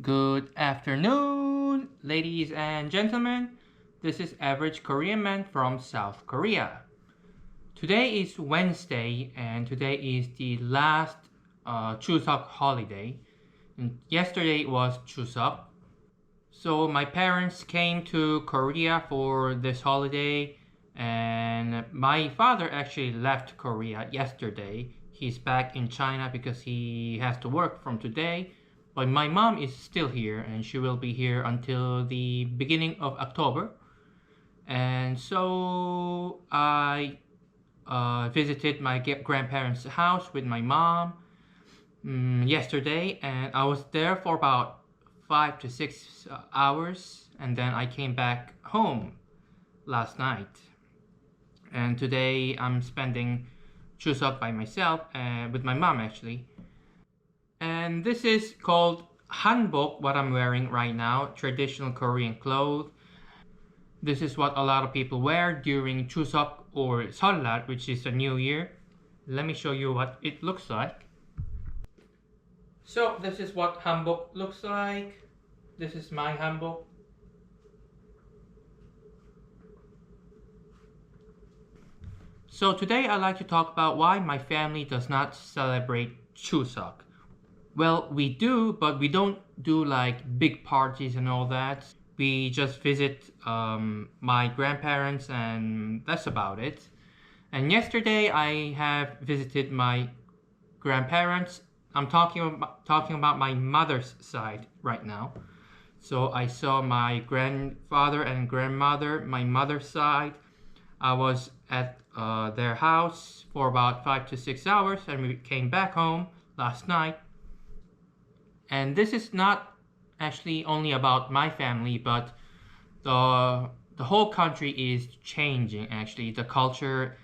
Good afternoon, ladies and gentlemen. This is Average Korean Man from South Korea. Today is Wednesday, and today is the last Chuseok holiday. And yesterday was Chuseok. So my parents came to Korea for this holiday, and my father actually left Korea yesterday. He's back in China because he has to work from today. But my mom is still here, and she will be here until the beginning of October. And so I visited my grandparents' house with my mom yesterday, and I was there for about 5 to 6 hours, and then I came back home last night. And today I'm spending Chuseok by myself and with my mom actually. And this is called hanbok, what I'm wearing right now, traditional Korean clothes. This is what a lot of people wear during Chuseok or Seollal, which is a new year. Let me show you what it looks like. So this is what hanbok looks like. This is my hanbok. So today I'd like to talk about why my family does not celebrate Chuseok. Well, we do, but we don't do like big parties and all that. We just visit my grandparents, and that's about it. And yesterday I have visited my grandparents. I'm talking about my mother's side right now. So I saw my grandfather and grandmother, my mother's side. I was at their house for about 5 to 6 hours, and we came back home last night. And this is not actually only about my family, but the whole country is changing. Actually, the culture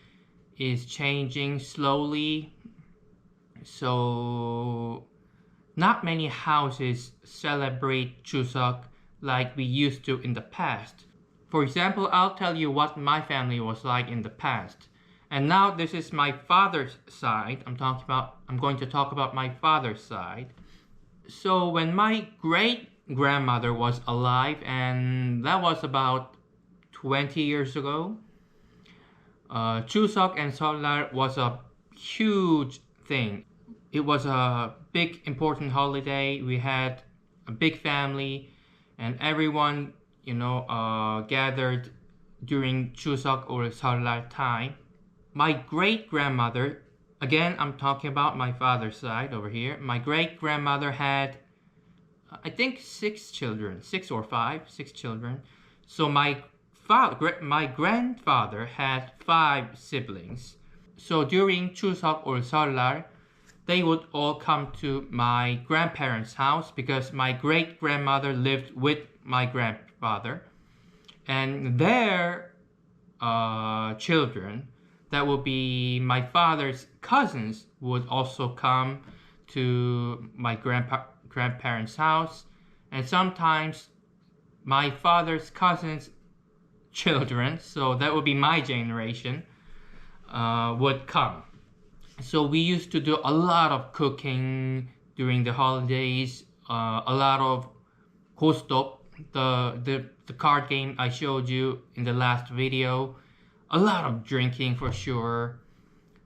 is changing slowly. So not many houses celebrate Chuseok like we used to in the past. For example, I'll tell you what my family was like in the past. And now this is my father's side. I'm going to talk about my father's side. So when my great grandmother was alive, and that was about 20 years ago, Chuseok and Seollal was a huge thing. It was a big important holiday. We had a big family, and everyone gathered during Chuseok or Seollal time. My great grandmother, again I'm talking about my father's side over here. My great grandmother had, I think, 6 children, 6 or 5, 6 children. So my grandfather had 5 siblings. So during Chuseok or Seollal, they would all come to my grandparents' house because my great grandmother lived with my grandfather, and their children, that would be my father's cousins, would also come to my grandparents' house, and sometimes my father's cousins' children, so that would be my generation, would come. So we used to do a lot of cooking during the holidays, a lot of hostop, the card game I showed you in the last video, a lot of drinking for sure.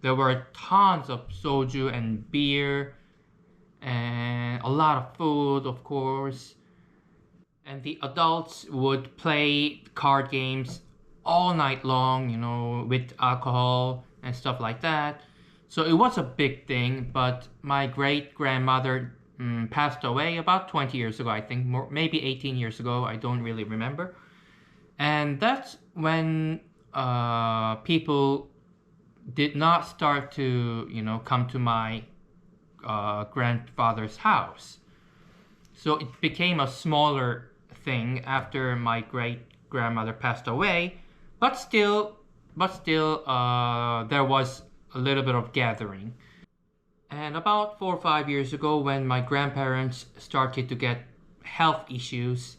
There were tons of soju and beer, and a lot of food, of course. And the adults would play card games all night long, with alcohol and stuff like that. So it was a big thing, but my great grandmother passed away about 20 years ago, I think, maybe 18 years ago. I don't really remember. And that's when people did not start to, come to my grandfather's house. So it became a smaller thing after my great grandmother passed away, but still, there was a little bit of gathering. And about 4 or 5 years ago, when my grandparents started to get health issues,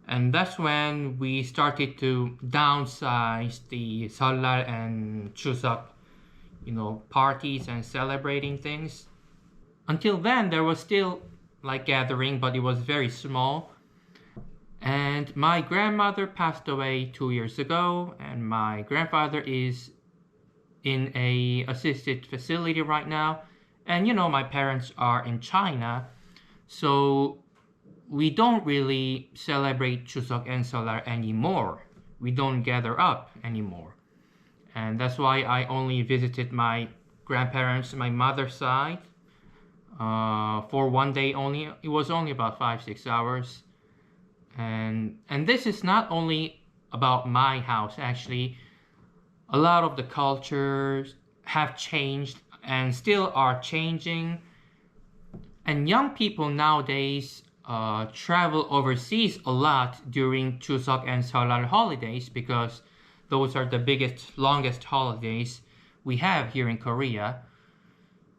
and that's when we started to downsize the Seollal and Chuseok, parties and celebrating things. Until then, there was still like gathering, but it was very small. And my grandmother passed away 2 years ago, and my grandfather is in a assisted facility right now. And my parents are in China, so we don't really celebrate Chuseok and Solar anymore. We don't gather up anymore. And that's why I only visited my grandparents, my mother's side, for one day only. It was only about 5-6 hours. And this is not only about my house, actually. A lot of the cultures have changed and still are changing. And young people nowadays travel overseas a lot during Chuseok and Seollal holidays because those are the biggest, longest holidays we have here in Korea.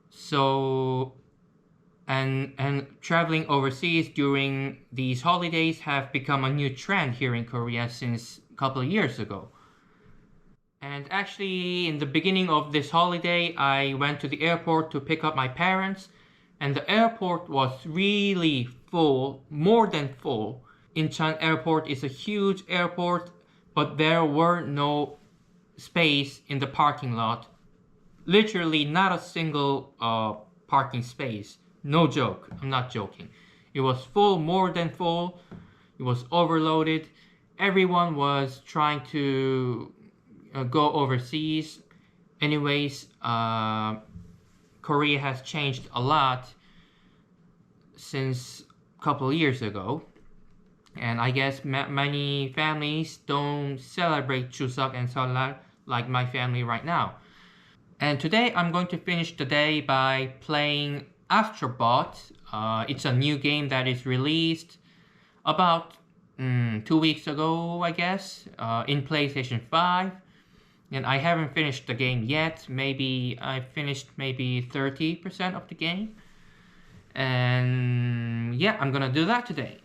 So, and traveling overseas during these holidays have become a new trend here in Korea since a couple of years ago. And actually, in the beginning of this holiday, I went to the airport to pick up my parents, and the airport was really full, more than full. Incheon Airport is a huge airport, but there were no space in the parking lot. Literally, not a single parking space. No joke. I'm not joking. It was full, more than full. It was overloaded. Everyone was trying to go overseas. Anyways, Korea has changed a lot since a couple of years ago. And I guess many families don't celebrate Chuseok and Seollal like my family right now. And today I'm going to finish the day by playing Astrobot. It's a new game that is released about 2 weeks ago, I guess, in PlayStation 5. And I haven't finished the game yet. Maybe I finished maybe 30% of the game. And yeah, I'm gonna do that today.